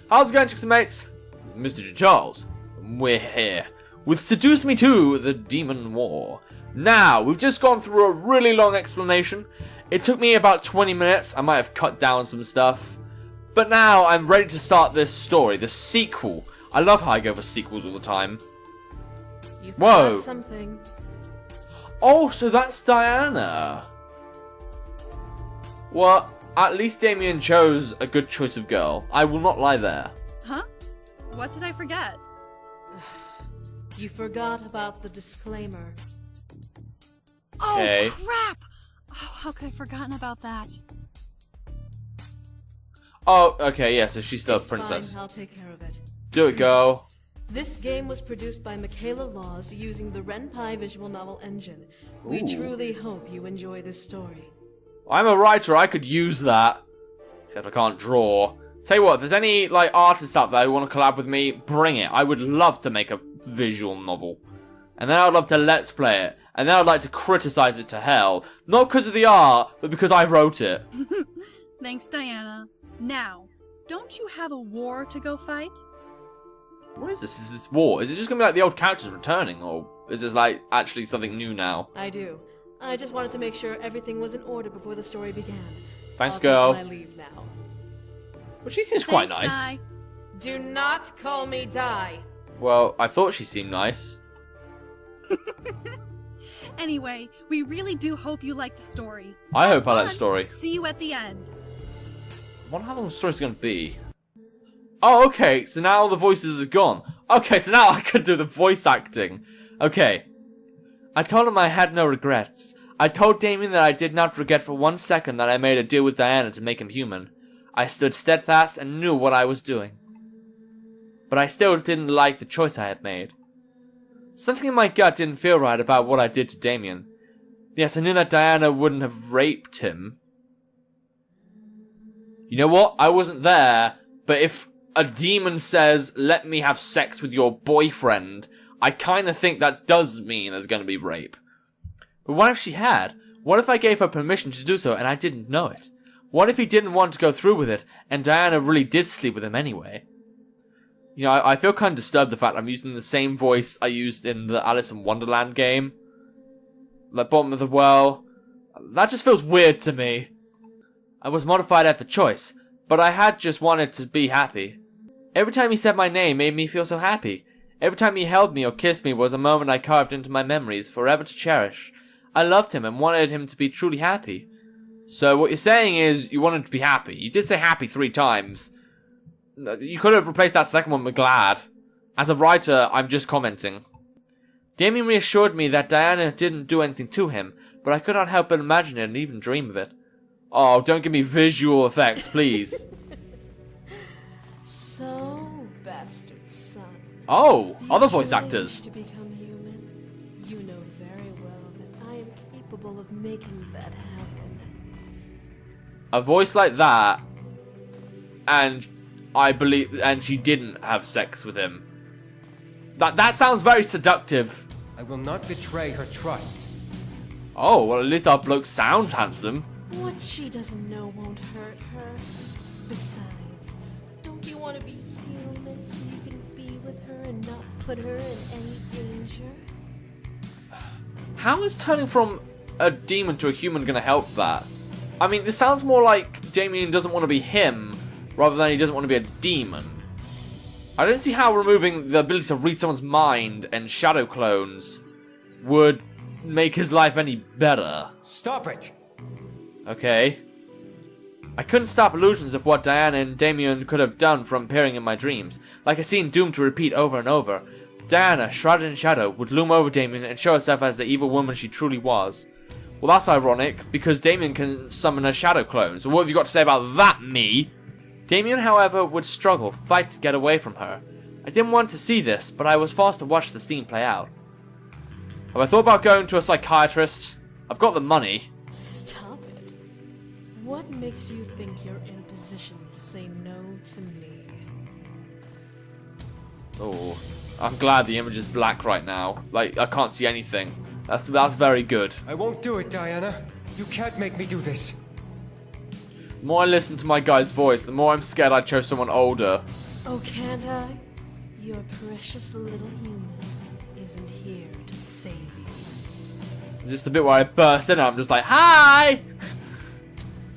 How's it going, chicks and mates? It's Mrjacharles. We're here with Seduce Me 2, The Demon War. Now, we've just gone through a really long explanation. It took me about 20 minutes. I might have cut down some stuff. But now, I'm ready to start this story, the sequel. I love how I go for sequels all the time. Whoa. Something. Oh, so that's Diana. Well, at least Damien chose a good choice of girl. I will not lie there. Huh? What did I forget? You forgot about the disclaimer. Okay. Oh, crap! Oh, how could I have forgotten about that? Oh, okay, yeah, so she's still a It's princess. fine, I'll take care of it. Do it, girl. This game was produced by Mrjacharles Laws using the Ren'Py visual novel engine. We Ooh. truly hope you enjoy this story. I'm a writer, I could use that. Except I can't draw. Tell you what, if there's any like artists out there who want to collab with me, bring it. I would love to make a visual novel. And then I'd love to let's play it. And then I'd like to criticize it to hell. Not because of the art, but because I wrote it. Thanks, Diana. Now, don't you have a war to go fight? What is this? Is this war? Is it just going to be like the old characters returning? Or is this like actually something new now? I do. I just wanted to make sure everything was in order before the story began. Thanks, I'll girl. take my leave now. Well, she seems quite Thanks, nice. Di. Do not call me Di. Well, I thought she seemed nice. Anyway, we really do hope you like the story. I Have hope I like the fun. story. See you at the end. I wonder how long the story's going to be. Oh, okay, so now the voices are gone. Okay, so now I can do the voice acting. Okay. I told him I had no regrets. I told Damien that I did not forget for 1 second that I made a deal with Diana to make him human. I stood steadfast and knew what I was doing. But I still didn't like the choice I had made. Something in my gut didn't feel right about what I did to Damien. Yes, I knew that Diana wouldn't have raped him. You know what? I wasn't there, but if a demon says, let me have sex with your boyfriend, I kind of think that does mean there's going to be rape. But what if she had? What if I gave her permission to do so and I didn't know it? What if he didn't want to go through with it and Diana really did sleep with him anyway? You know, I feel kind of disturbed the fact I'm using the same voice I used in the Alice in Wonderland game. Like bottom of the well. That just feels weird to me. I was mortified at the choice, but I had just wanted to be happy. Every time he said my name made me feel so happy. Every time he held me or kissed me was a moment I carved into my memories, forever to cherish. I loved him and wanted him to be truly happy. So what you're saying is you wanted to be happy. You did say happy 3 times. You could have replaced that second one with glad. As a writer, I'm just commenting. Damien reassured me that Diana didn't do anything to him, but I could not help but imagine it and even dream of it. Oh, don't give me visual effects, please. So, bastard son. Oh, Do other you voice truly actors. wish to become human? You know very well that I am capable of making that happen. A voice like that, and I believe, and she didn't have sex with him. That sounds very seductive. I will not betray her trust. Oh, well at least our bloke sounds handsome. What she doesn't know won't hurt her. Besides, don't you want to be human so you can be with her and not put her in any danger? How is turning from a demon to a human going to help that? I mean, this sounds more like Damien doesn't want to be him, rather than he doesn't want to be a demon. I don't see how removing the ability to read someone's mind and shadow clones would make his life any better. Stop it! Okay. I couldn't stop illusions of what Diana and Damien could have done from appearing in my dreams, like a scene doomed to repeat over and over. Diana, shrouded in shadow, would loom over Damien and show herself as the evil woman she truly was. Well, that's ironic, because Damien can summon a shadow clone, so what have you got to say about that, me? Damien, however, would struggle, fight to get away from her. I didn't want to see this, but I was forced to watch the scene play out. Have I thought about going to a psychiatrist? I've got the money. Stop it. What makes you think you're in a position to say no to me? Oh, I'm glad the image is black right now. Like, I can't see anything. That's very good. I won't do it, Diana. You can't make me do this. The more I listen to my guy's voice, the more I'm scared I chose someone older. Oh, can't I? Your precious little human isn't here to save you. Just the bit where I burst in and I'm just like, hi!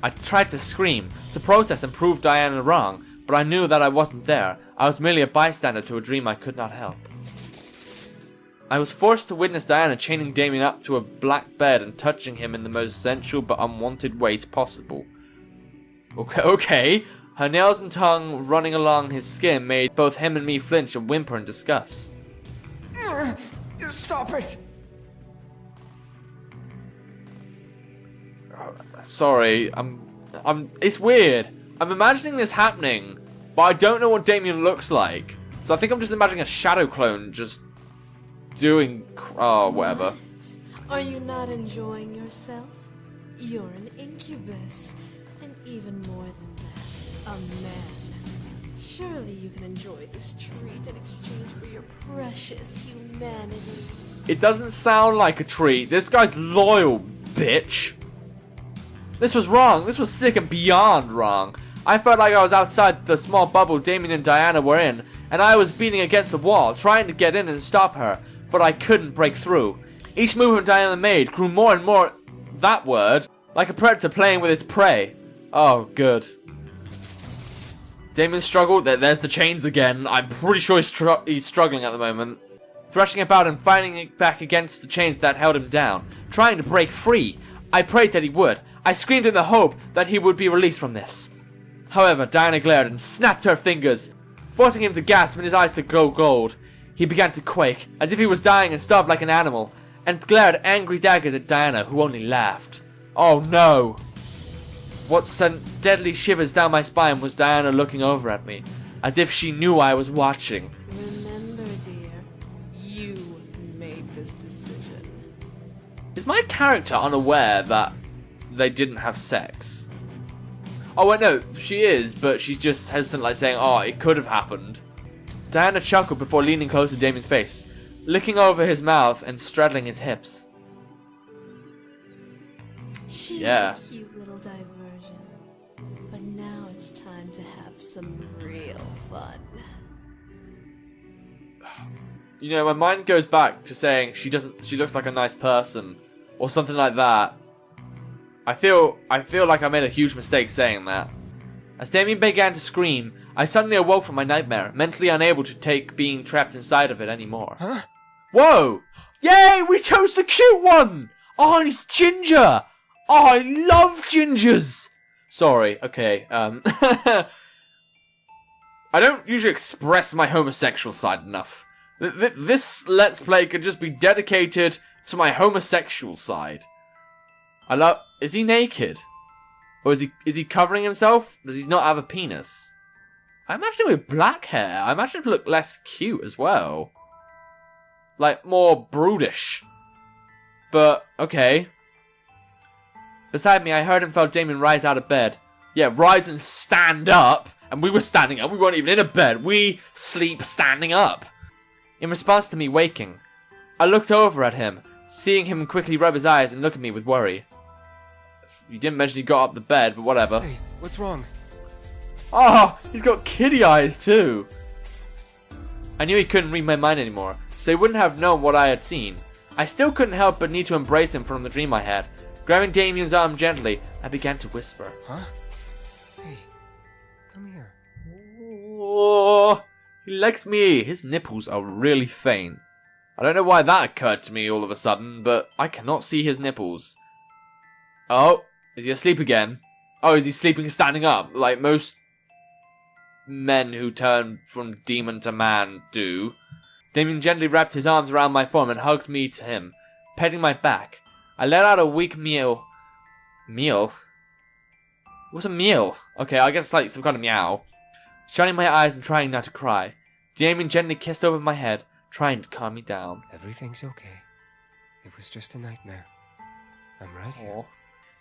I tried to scream, to protest and prove Diana wrong, but I knew that I wasn't there. I was merely a bystander to a dream I could not help. I was forced to witness Diana chaining Damien up to a black bed and touching him in the most sensual but unwanted ways possible. Okay. Her nails and tongue running along his skin made both him and me flinch and whimper in disgust. Stop it! Sorry, it's weird. I'm imagining this happening, but I don't know what Damien looks like. So I think I'm just imagining a shadow clone just doing, whatever. What? Are you not enjoying yourself? You're an incubus, and even more than that, a man. Surely you can enjoy this treat in exchange for your precious humanity. It doesn't sound like a treat. This guy's loyal, bitch. This was wrong. This was sick and beyond wrong. I felt like I was outside the small bubble Damien and Diana were in, and I was beating against the wall, trying to get in and stop her, but I couldn't break through. Each movement Diana made grew more and more, that word, like a predator playing with its prey. Oh, good. Damien struggled. There's the chains again. I'm pretty sure he's struggling at the moment. Thrashing about and fighting it back against the chains that held him down, trying to break free. I prayed that he would. I screamed in the hope that he would be released from this. However, Diana glared and snapped her fingers, forcing him to gasp and his eyes to glow gold. He began to quake, as if he was dying and starved like an animal, and glared angry daggers at Diana, who only laughed. Oh no! What sent deadly shivers down my spine was Diana looking over at me, as if she knew I was watching. Remember, dear, you made this decision. Is my character unaware that they didn't have sex? Oh wait, no, she is, but she's just hesitant, like saying, oh, it could have happened. Diana chuckled before leaning close to Damien's face, licking over his mouth and straddling his hips. She Yeah. was a cute little diversion, but now it's time to have some real fun. You know, my mind goes back to saying she looks like a nice person, or something like that. I feel like I made a huge mistake saying that. As Damien began to scream, I suddenly awoke from my nightmare, mentally unable to take being trapped inside of it anymore. Huh? Whoa! Yay! We chose the cute one! Oh, and he's ginger! Oh, I love gingers! Sorry, okay, I don't usually express my homosexual side enough. This Let's Play could just be dedicated to my homosexual side. Is he naked? Or is he covering himself? Does he not have a penis? I imagine him with black hair. I imagine him to look less cute as well. Like, more brutish. But, okay. Beside me, I heard and felt Damien rise out of bed. Yeah, rise and stand up. And we were standing up. We weren't even in a bed. We sleep standing up. In response to me waking, I looked over at him, seeing him quickly rub his eyes and look at me with worry. You didn't mention he got up the bed, but whatever. Hey, what's wrong? Oh, he's got kitty eyes too. I knew he couldn't read my mind anymore, so he wouldn't have known what I had seen. I still couldn't help but need to embrace him from the dream I had. Grabbing Damien's arm gently, I began to whisper. Huh? Hey, come here. Oh, he likes me. His nipples are really faint. I don't know why that occurred to me all of a sudden, but I cannot see his nipples. Oh, is he asleep again? Oh, is he sleeping standing up, like most men who turn from demon to man do? Damien gently wrapped his arms around my form and hugged me to him, petting my back. I let out a weak meow. Meow? What's a meow? Okay, I guess like some kind of meow. Shutting my eyes and trying not to cry, Damien gently kissed over my head, trying to calm me down. Everything's okay. It was just a nightmare. I'm right here. Aww.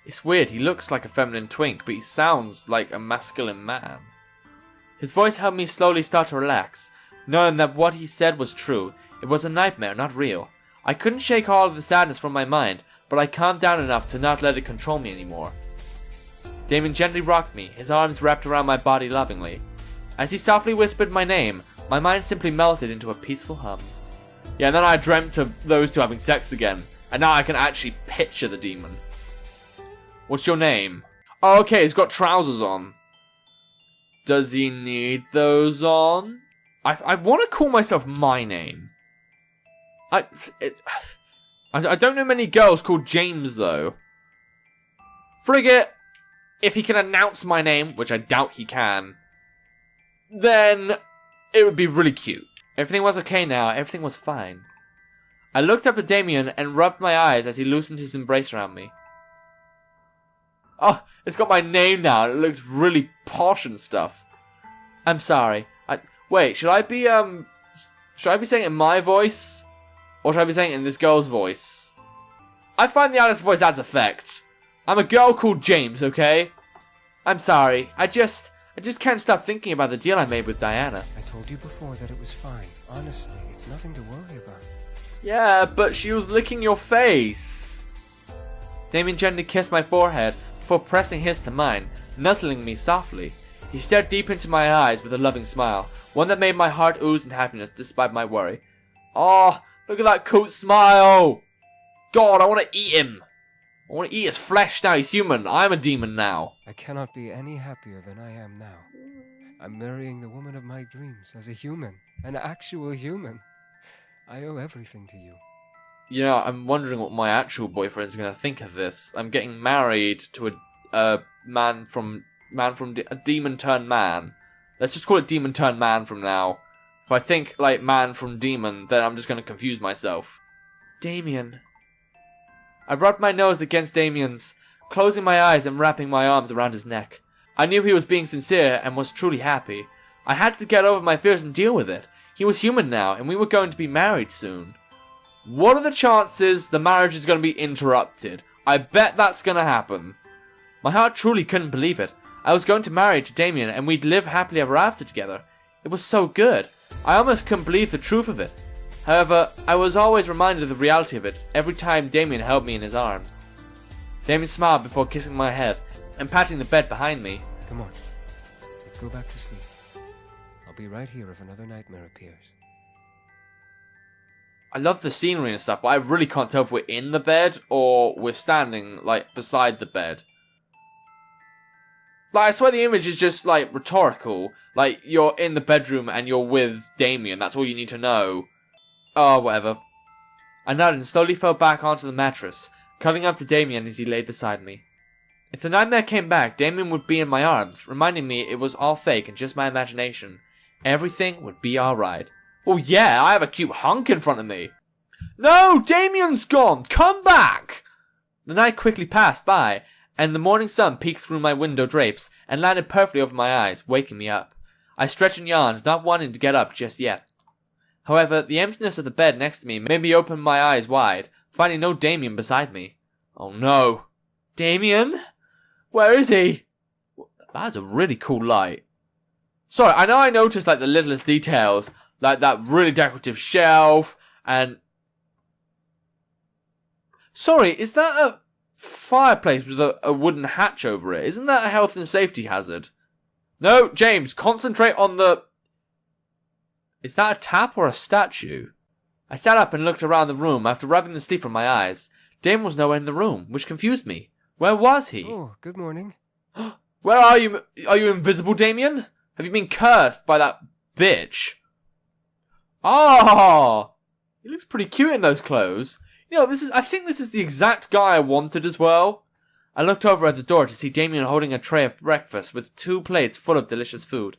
It's weird, he looks like a feminine twink, but he sounds like a masculine man. His voice helped me slowly start to relax, knowing that what he said was true. It was a nightmare, not real. I couldn't shake all of the sadness from my mind, but I calmed down enough to not let it control me anymore. Damien gently rocked me, his arms wrapped around my body lovingly. As he softly whispered my name, my mind simply melted into a peaceful hum. Yeah, and then I dreamt of those two having sex again. And now I can actually picture the demon. What's your name? Oh, okay, he's got trousers on. Does he need those on? I want to call myself my name. I don't know many girls called James, though. Frigate, if he can announce my name, which I doubt he can, then it would be really cute. Everything was okay now. Everything was fine. I looked up at Damien and rubbed my eyes as he loosened his embrace around me. Oh, it's got my name now and it looks really posh and stuff. I'm sorry. Wait, should I be saying it in my voice? Or should I be saying it in this girl's voice? I find the Alice voice adds effect. I'm a girl called James, okay? I'm sorry. I just can't stop thinking about the deal I made with Diana. I told you before that it was fine. Honestly, it's nothing to worry about. Yeah, but she was licking your face. Damien gently kissed my forehead before pressing his to mine, nuzzling me softly. He stared deep into my eyes with a loving smile, one that made my heart ooze in happiness despite my worry. Oh, look at that cute smile! God, I want to eat him! I want to eat his flesh now, he's human. I'm a demon now. I cannot be any happier than I am now. I'm marrying the woman of my dreams as a human, an actual human. I owe everything to you. You know, I'm wondering what my actual boyfriend's going to think of this. I'm getting married to a demon turned man. Let's just call it demon turned man from now. If I think like man from demon, then I'm just going to confuse myself. Damien. I rubbed my nose against Damien's, closing my eyes and wrapping my arms around his neck. I knew he was being sincere and was truly happy. I had to get over my fears and deal with it. He was human now, and we were going to be married soon. What are the chances the marriage is going to be interrupted? I bet that's going to happen. My heart truly couldn't believe it. I was going to marry to Damien, and we'd live happily ever after together. It was so good. I almost couldn't believe the truth of it. However, I was always reminded of the reality of it every time Damien held me in his arms. Damien smiled before kissing my head and patting the bed behind me. Come on, let's go back to sleep. I'll be right here if another nightmare appears. I love the scenery and stuff, but I really can't tell if we're in the bed or we're standing, like, beside the bed. Like, I swear the image is just, like, rhetorical. Like, you're in the bedroom and you're with Damien. That's all you need to know. Oh, whatever. I nodded and slowly fell back onto the mattress, cuddling up to Damien as he lay beside me. If the nightmare came back, Damien would be in my arms, reminding me it was all fake and just my imagination. Everything would be alright. Oh yeah, I have a cute hunk in front of me. No, Damien's gone! Come back! The night quickly passed by, and the morning sun peeked through my window drapes and landed perfectly over my eyes, waking me up. I stretched and yawned, not wanting to get up just yet. However, the emptiness of the bed next to me made me open my eyes wide, finding no Damien beside me. Oh no. Damien? Where is he? That's a really cool light. Sorry, I know I noticed like the littlest details, like that really decorative shelf, and... Sorry, is that a fireplace with a wooden hatch over it? Isn't that a health and safety hazard? No, James, concentrate on the... Is that a tap or a statue? I sat up and looked around the room after rubbing the sleep from my eyes. Damien was nowhere in the room, which confused me. Where was he? Oh, good morning. Where are you? Are you invisible, Damien? Have you been cursed by that bitch? Oh! He looks pretty cute in those clothes. You know, I think this is the exact guy I wanted as well. I looked over at the door to see Damien holding a tray of breakfast with 2 plates full of delicious food.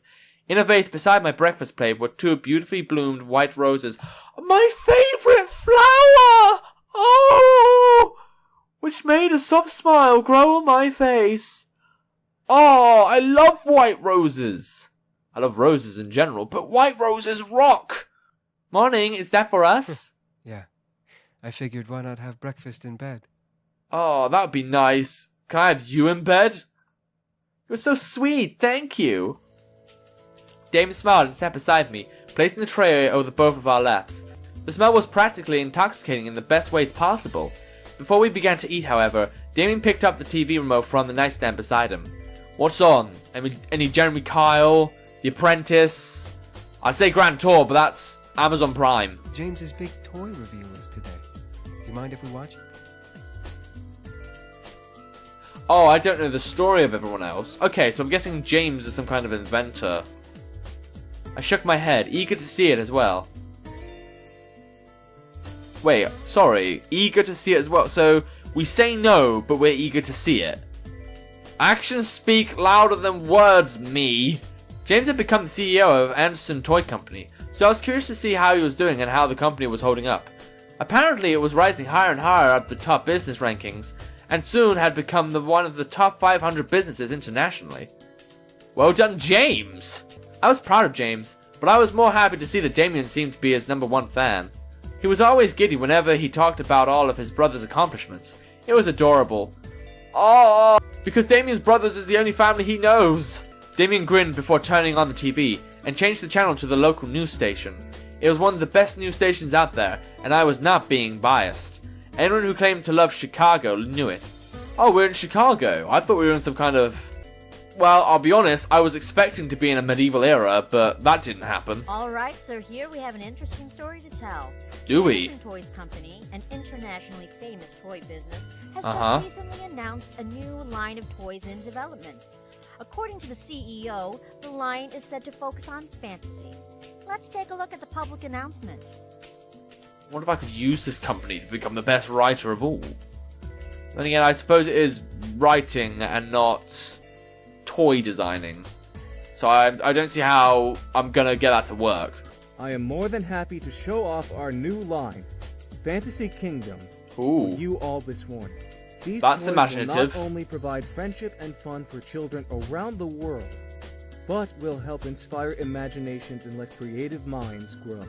In a vase beside my breakfast plate were 2 beautifully bloomed white roses. My favourite flower! Oh! Which made a soft smile grow on my face. Oh, I love white roses. I love roses in general, but white roses rock! Morning, is that for us? Yeah. I figured why not have breakfast in bed? Oh, that would be nice. Can I have you in bed? You're so sweet, thank you. Damien smiled and sat beside me, placing the tray over both of our laps. The smell was practically intoxicating in the best ways possible. Before we began to eat, however, Damien picked up the TV remote from the nightstand beside him. What's on? Any Jeremy Kyle? The Apprentice. I'd say Grand Tour, but that's Amazon Prime. James's big toy reveal is today. Do you mind if we watch it? Oh, I don't know the story of everyone else. Okay, so I'm guessing James is some kind of inventor. I shook my head, eager to see it as well. Wait, sorry. Eager to see it as well. So, we say no, but we're eager to see it. Actions speak louder than words, me. James had become the CEO of Anderson Toy Company, so I was curious to see how he was doing and how the company was holding up. Apparently, it was rising higher and higher up the top business rankings, and soon had become one of the top 500 businesses internationally. Well done, James! I was proud of James, but I was more happy to see that Damien seemed to be his #1 fan. He was always giddy whenever he talked about all of his brother's accomplishments. It was adorable. Oh, because Damien's brothers is the only family he knows. Damien grinned before turning on the TV and changed the channel to the local news station. It was one of the best news stations out there, and I was not being biased. Anyone who claimed to love Chicago knew it. Oh, we're in Chicago. I thought we were in some kind of... Well, I'll be honest, I was expecting to be in a medieval era, but that didn't happen. Alright, so here we have an interesting story to tell. Do we? Anderson Toys Company, an internationally famous toy business, has just recently announced a new line of toys in development. According to the CEO, the line is said to focus on fantasy. Let's take a look at the public announcement. What if I could use this company to become the best writer of all? Then again, I suppose it is writing and not toy designing. So I don't see how I'm gonna get that to work. I am more than happy to show off our new line, Fantasy Kingdom, Ooh. with you all this morning. These That's toys imaginative. will not only provide friendship and fun for children around the world, but will help inspire imaginations and let creative minds grow.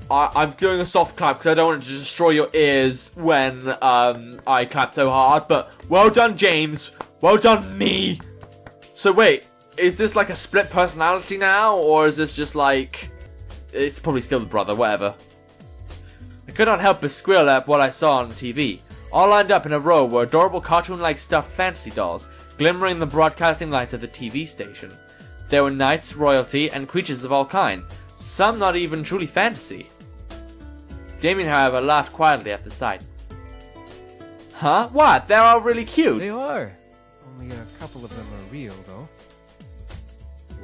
I'm doing a soft clap because I don't want it to destroy your ears when I clap so hard, but well done, James. Well done, me. So wait, is this like a split personality now, or is this just like... It's probably still the brother, whatever. I could not help but squeal at what I saw on the TV. All lined up in a row were adorable cartoon-like stuffed fantasy dolls, glimmering the broadcasting lights of the TV station. There were knights, royalty, and creatures of all kind, some not even truly fantasy. Damien, however, laughed quietly at the sight. Huh? What? They're all really cute. They are. Only a couple of them are real, though.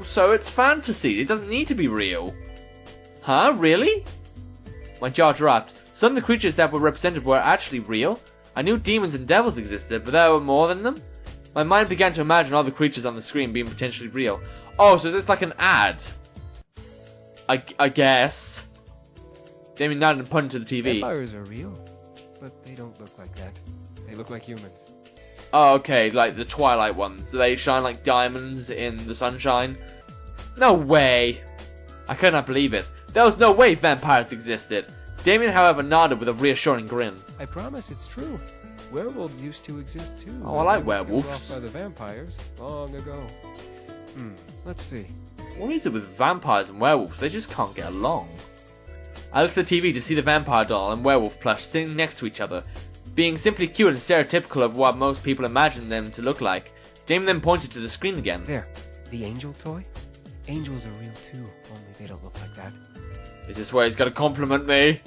So it's fantasy. It doesn't need to be real. Huh? Really? My jaw dropped. Some of the creatures that were represented were actually real. I knew demons and devils existed, but there were more than them. My mind began to imagine all the creatures on the screen being potentially real. Oh, so it's like an ad. I guess. Damien nodded and pointed to the TV. Vampires are real, but they don't look like that. They look like humans. Oh, okay, like the Twilight ones. Do they shine like diamonds in the sunshine? No way! I could not believe it. There was no way vampires existed. Damien, however, nodded with a reassuring grin. I promise it's true. Werewolves used to exist too. Oh, I like They were killed werewolves. off by the vampires long ago. Let's see. What is it with vampires and werewolves? They just can't get along. I looked at the TV to see the vampire doll and werewolf plush sitting next to each other, being simply cute and stereotypical of what most people imagine them to look like. Damien then pointed to the screen again. There, the angel toy? Angels are real too, only they don't look like that. Is this where he's gonna compliment me?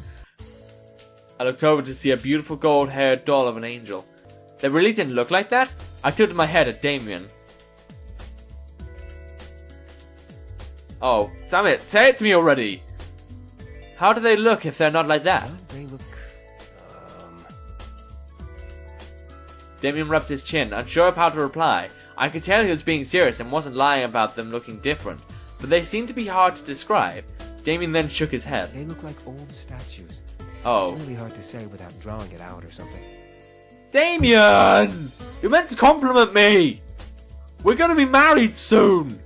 I looked over to see a beautiful gold-haired doll of an angel. They really didn't look like that? I tilted my head at Damien. Oh, damn it, say it to me already! How do they look if they're not like that? Well, they look... Damien rubbed his chin, unsure of how to reply. I could tell he was being serious and wasn't lying about them looking different, but they seemed to be hard to describe. Damien then shook his head. They look like old statues. Oh. It's really hard to say without drawing it out or something. Damien! You meant to compliment me! We're gonna be married soon!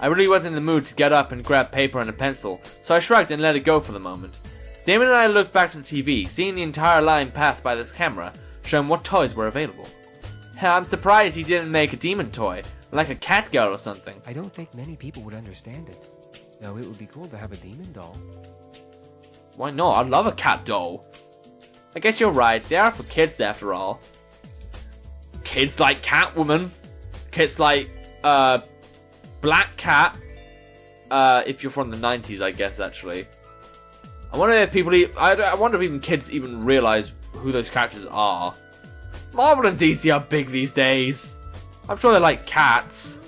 I really wasn't in the mood to get up and grab paper and a pencil, so I shrugged and let it go for the moment. Damien and I looked back to the TV, seeing the entire line pass by the camera, showing what toys were available. I'm surprised he didn't make a demon toy, like a cat girl or something. I don't think many people would understand it. Though it would be cool to have a demon doll. Why not? I love a cat doll. I guess you're right, they are for kids after all. Kids like Catwoman. Kids like, black cat. If you're from the 90s, I guess, actually. I wonder if people... I wonder if even kids even realise who those characters are. Marvel and DC are big these days. I'm sure they're like cats.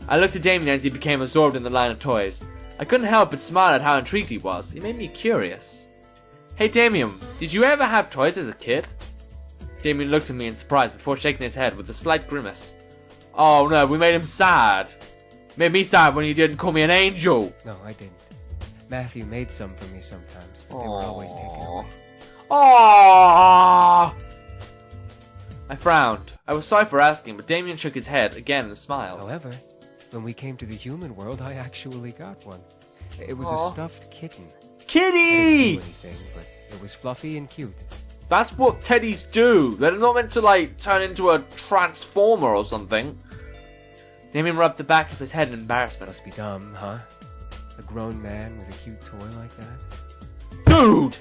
I looked at Damien as he became absorbed in the line of toys. I couldn't help but smile at how intrigued he was. It made me curious. Hey Damien, did you ever have toys as a kid? Damien looked at me in surprise before shaking his head with a slight grimace. Oh no, we made him sad. Made me sad when you didn't call me an angel. No, I didn't. Matthew made some for me sometimes, but they were always taken away. Aww. I frowned. I was sorry for asking, but Damien shook his head again and smiled. However, when we came to the human world, I actually got one. It was a stuffed kitten. Kitty! It didn't do anything, but it was fluffy and cute. That's what teddies do. They're not meant to, like, turn into a transformer or something. Damien rubbed the back of his head in embarrassment. Must be dumb, huh? A grown man with a cute toy like that? Dude!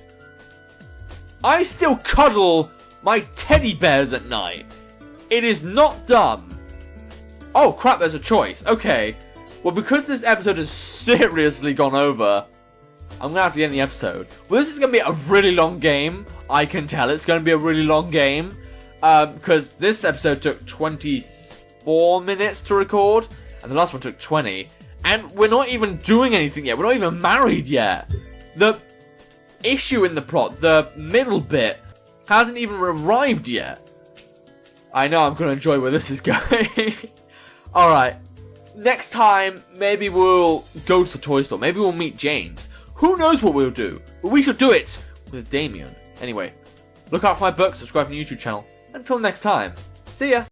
I still cuddle my teddy bears at night. It is not dumb. Oh crap, there's a choice. Okay. Well, because this episode has seriously gone over, I'm gonna have to end the episode. Well, this is gonna be a really long game. I can tell it's gonna be a really long game. Because this episode took 24 minutes to record, and the last one took 20. And we're not even doing anything yet. We're not even married yet. The issue in the plot, the middle bit, hasn't even arrived yet. I know I'm gonna enjoy where this is going. Alright. Next time, maybe we'll go to the toy store. Maybe we'll meet James. Who knows what we'll do? But we should do it with Damien. Anyway, look out for my book, subscribe to my YouTube channel. Until next time, see ya!